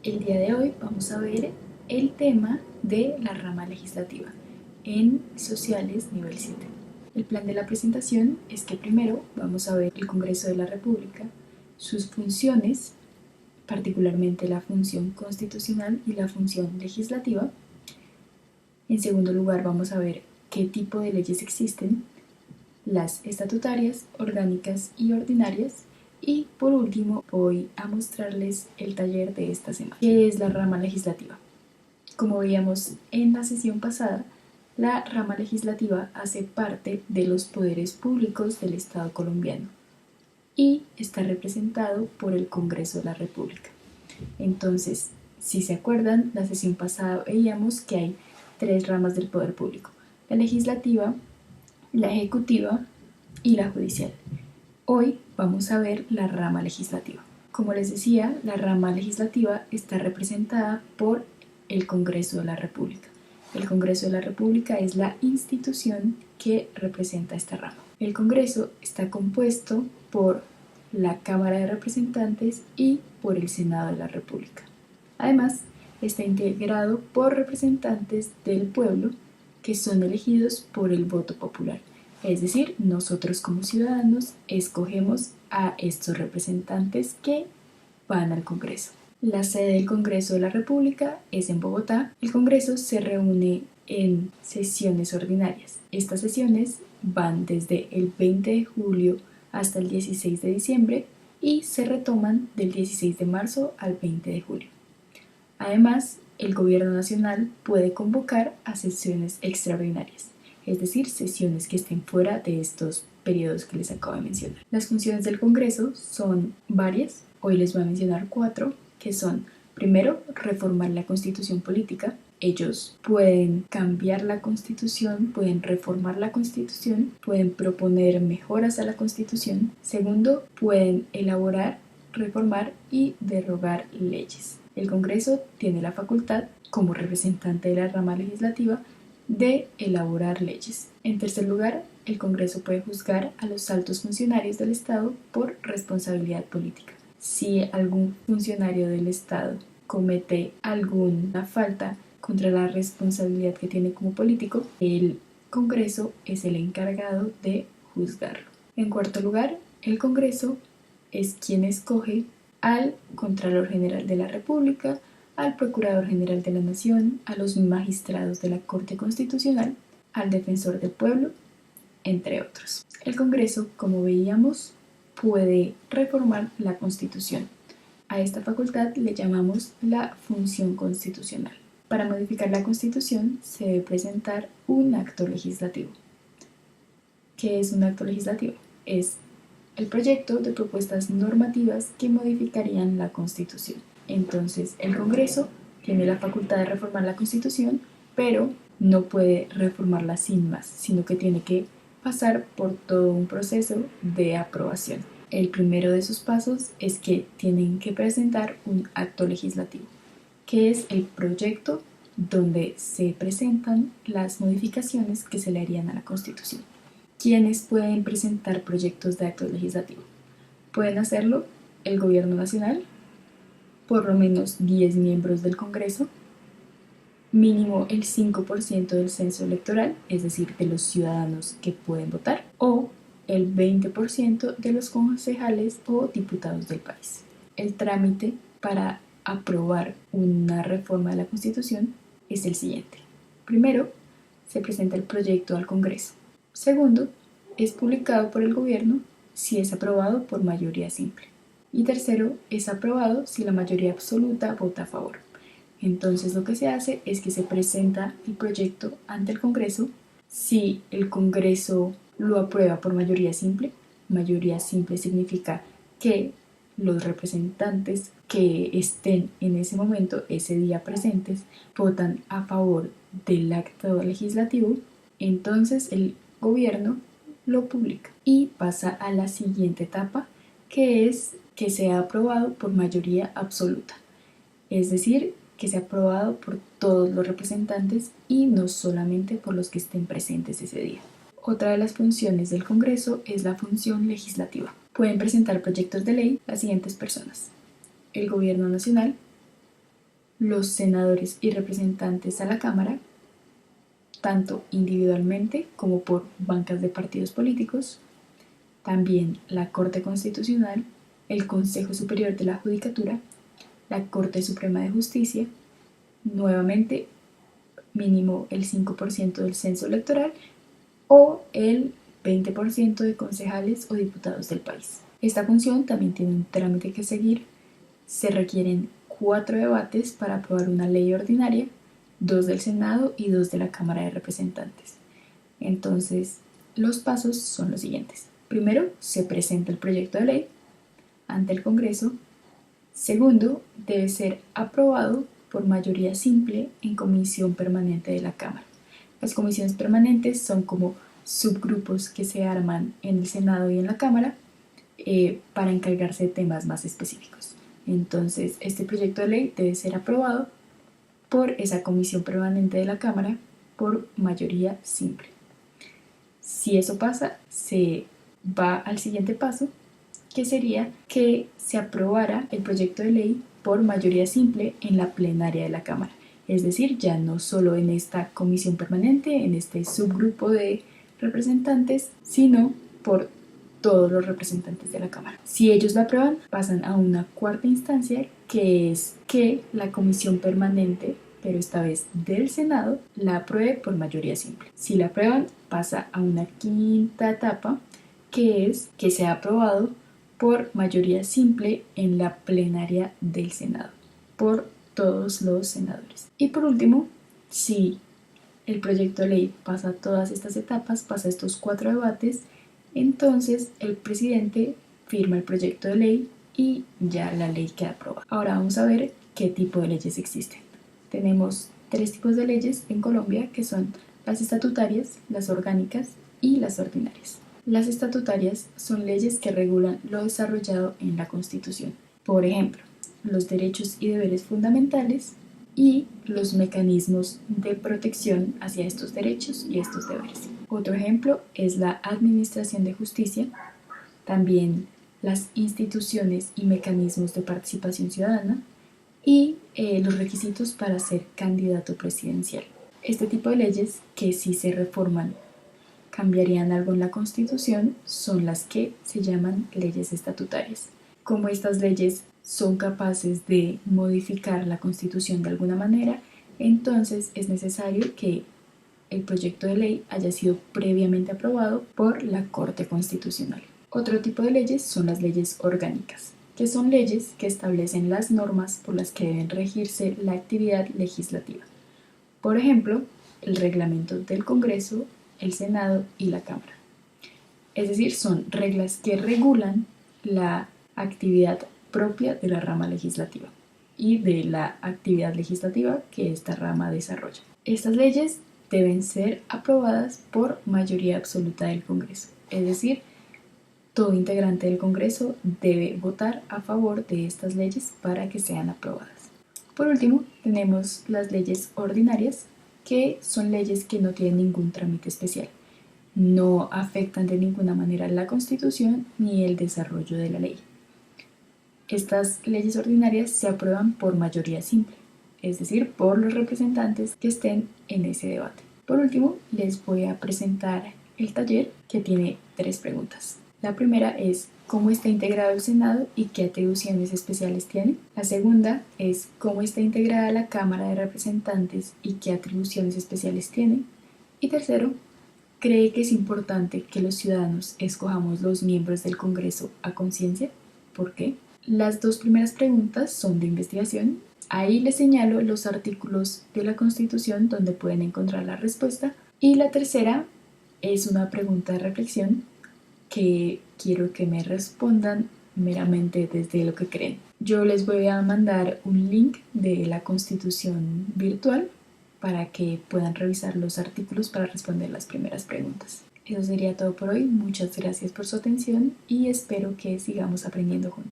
El día de hoy vamos a ver el tema de la rama legislativa en Sociales nivel 7. El plan de la presentación es que primero vamos a ver el Congreso de la República, sus funciones, particularmente la función constitucional y la función legislativa. En segundo lugar vamos a ver qué tipo de leyes existen, las estatutarias, orgánicas y ordinarias. Y por último voy a mostrarles el taller de esta semana, que es la rama legislativa. Como veíamos en la sesión pasada, la rama legislativa hace parte de los poderes públicos del Estado colombiano y está representado por el Congreso de la República. Entonces, si se acuerdan, la sesión pasada veíamos que hay tres ramas del poder público: la legislativa, la ejecutiva y la judicial. Hoy vamos a ver la rama legislativa. Como les decía, la rama legislativa está representada por el Congreso de la República. El Congreso de la República es la institución que representa esta rama. El Congreso está compuesto por la Cámara de Representantes y por el Senado de la República. Además, está integrado por representantes del pueblo que son elegidos por el voto popular. Es decir, nosotros como ciudadanos escogemos a estos representantes que van al Congreso. La sede del Congreso de la República es en Bogotá. El Congreso se reúne en sesiones ordinarias. Estas sesiones van desde el 20 de julio hasta el 16 de diciembre y se retoman del 16 de marzo al 20 de julio. Además, el Gobierno Nacional puede convocar a sesiones extraordinarias, es decir, sesiones que estén fuera de estos periodos que les acabo de mencionar. Las funciones del Congreso son varias. Hoy les voy a mencionar 4, que son: primero, reformar la Constitución política. Ellos pueden cambiar la Constitución, pueden reformar la Constitución, pueden proponer mejoras a la Constitución. Segundo, pueden elaborar, reformar y derogar leyes. El Congreso tiene la facultad, como representante de la rama legislativa, de elaborar leyes. En tercer lugar, el Congreso puede juzgar a los altos funcionarios del Estado por responsabilidad política. Si algún funcionario del Estado comete alguna falta contra la responsabilidad que tiene como político, el Congreso es el encargado de juzgarlo. En cuarto lugar, el Congreso es quien escoge al Contralor General de la República, al Procurador General de la Nación, a los magistrados de la Corte Constitucional, al Defensor del Pueblo, entre otros. El Congreso, como veíamos, puede reformar la Constitución. A esta facultad le llamamos la función constitucional. Para modificar la Constitución se debe presentar un acto legislativo. ¿Qué es un acto legislativo? Es el proyecto de propuestas normativas que modificarían la Constitución. Entonces, el Congreso tiene la facultad de reformar la Constitución, pero no puede reformarla sin más, sino que tiene que pasar por todo un proceso de aprobación. El primero de esos pasos es que tienen que presentar un acto legislativo, que es el proyecto donde se presentan las modificaciones que se le harían a la Constitución. ¿Quiénes pueden presentar proyectos de actos legislativos? Pueden hacerlo el Gobierno Nacional, por lo menos 10 miembros del Congreso, mínimo el 5% del censo electoral, es decir, de los ciudadanos que pueden votar, o el 20% de los concejales o diputados del país. El trámite para aprobar una reforma de la Constitución es el siguiente. Primero, se presenta el proyecto al Congreso. Segundo, es publicado por el gobierno si es aprobado por mayoría simple. Y tercero, es aprobado si la mayoría absoluta vota a favor. Entonces lo que se hace es que se presenta el proyecto ante el Congreso. Si el Congreso lo aprueba por mayoría simple significa que los representantes que estén en ese momento, ese día presentes, votan a favor del acto legislativo. Entonces el gobierno lo publica y pasa a la siguiente etapa, que es que sea aprobado por mayoría absoluta, es decir, que sea aprobado por todos los representantes y no solamente por los que estén presentes ese día. Otra de las funciones del Congreso es la función legislativa. Pueden presentar proyectos de ley las siguientes personas: el Gobierno Nacional, los senadores y representantes a la Cámara, tanto individualmente como por bancas de partidos políticos, también la Corte Constitucional, el Consejo Superior de la Judicatura, la Corte Suprema de Justicia, nuevamente mínimo el 5% del censo electoral o el 20% de concejales o diputados del país. Esta función también tiene un trámite que seguir. Se requieren 4 debates para aprobar una ley ordinaria, 2 del Senado y 2 de la Cámara de Representantes. Entonces, los pasos son los siguientes. Primero, se presenta el proyecto de ley ante el Congreso. Segundo, debe ser aprobado por mayoría simple en comisión permanente de la Cámara. Las comisiones permanentes son como subgrupos que se arman en el Senado y en la Cámara para encargarse de temas más específicos. Entonces, este proyecto de ley debe ser aprobado por esa comisión permanente de la Cámara por mayoría simple. Si eso pasa, se va al siguiente paso, que sería que se aprobara el proyecto de ley por mayoría simple en la plenaria de la Cámara. Es decir, ya no solo en esta comisión permanente, en este subgrupo de representantes, sino por todos los representantes de la Cámara. Si ellos la aprueban, pasan a una cuarta instancia, que es que la comisión permanente, pero esta vez del Senado, la apruebe por mayoría simple. Si la aprueban, pasa a una quinta etapa, que es que sea aprobado por mayoría simple en la plenaria del Senado, por todos los senadores. Y por último, si el proyecto de ley pasa todas estas etapas, pasa estos 4 debates, entonces el presidente firma el proyecto de ley y ya la ley queda aprobada. Ahora vamos a ver qué tipo de leyes existen. Tenemos 3 tipos de leyes en Colombia, que son las estatutarias, las orgánicas y las ordinarias. Las estatutarias son leyes que regulan lo desarrollado en la Constitución. Por ejemplo, los derechos y deberes fundamentales y los mecanismos de protección hacia estos derechos y estos deberes. Otro ejemplo es la administración de justicia, también las instituciones y mecanismos de participación ciudadana y los requisitos para ser candidato presidencial. Este tipo de leyes, que si se reforman cambiarían algo en la Constitución, son las que se llaman leyes estatutarias. Como estas leyes son capaces de modificar la Constitución de alguna manera, entonces es necesario que el proyecto de ley haya sido previamente aprobado por la Corte Constitucional. Otro tipo de leyes son las leyes orgánicas, que son leyes que establecen las normas por las que deben regirse la actividad legislativa. Por ejemplo, el reglamento del Congreso, el Senado y la Cámara. Es decir, son reglas que regulan la actividad propia de la rama legislativa y de la actividad legislativa que esta rama desarrolla. Estas leyes deben ser aprobadas por mayoría absoluta del Congreso, es decir, todo integrante del Congreso debe votar a favor de estas leyes para que sean aprobadas. Por último, tenemos las leyes ordinarias, que son leyes que no tienen ningún trámite especial, no afectan de ninguna manera la Constitución ni el desarrollo de la ley. Estas leyes ordinarias se aprueban por mayoría simple, es decir, por los representantes que estén en ese debate. Por último, les voy a presentar el taller, que tiene 3 preguntas. La primera es cómo está integrado el Senado y qué atribuciones especiales tiene. La segunda es cómo está integrada la Cámara de Representantes y qué atribuciones especiales tiene. Y tercero, ¿cree que es importante que los ciudadanos escojamos los miembros del Congreso a conciencia? ¿Por qué? Las 2 primeras preguntas son de investigación. Ahí les señalo los artículos de la Constitución donde pueden encontrar la respuesta. Y la tercera es una pregunta de reflexión que quiero que me respondan meramente desde lo que creen. Yo les voy a mandar un link de la Constitución virtual para que puedan revisar los artículos para responder las primeras preguntas. Eso sería todo por hoy. Muchas gracias por su atención y espero que sigamos aprendiendo juntos.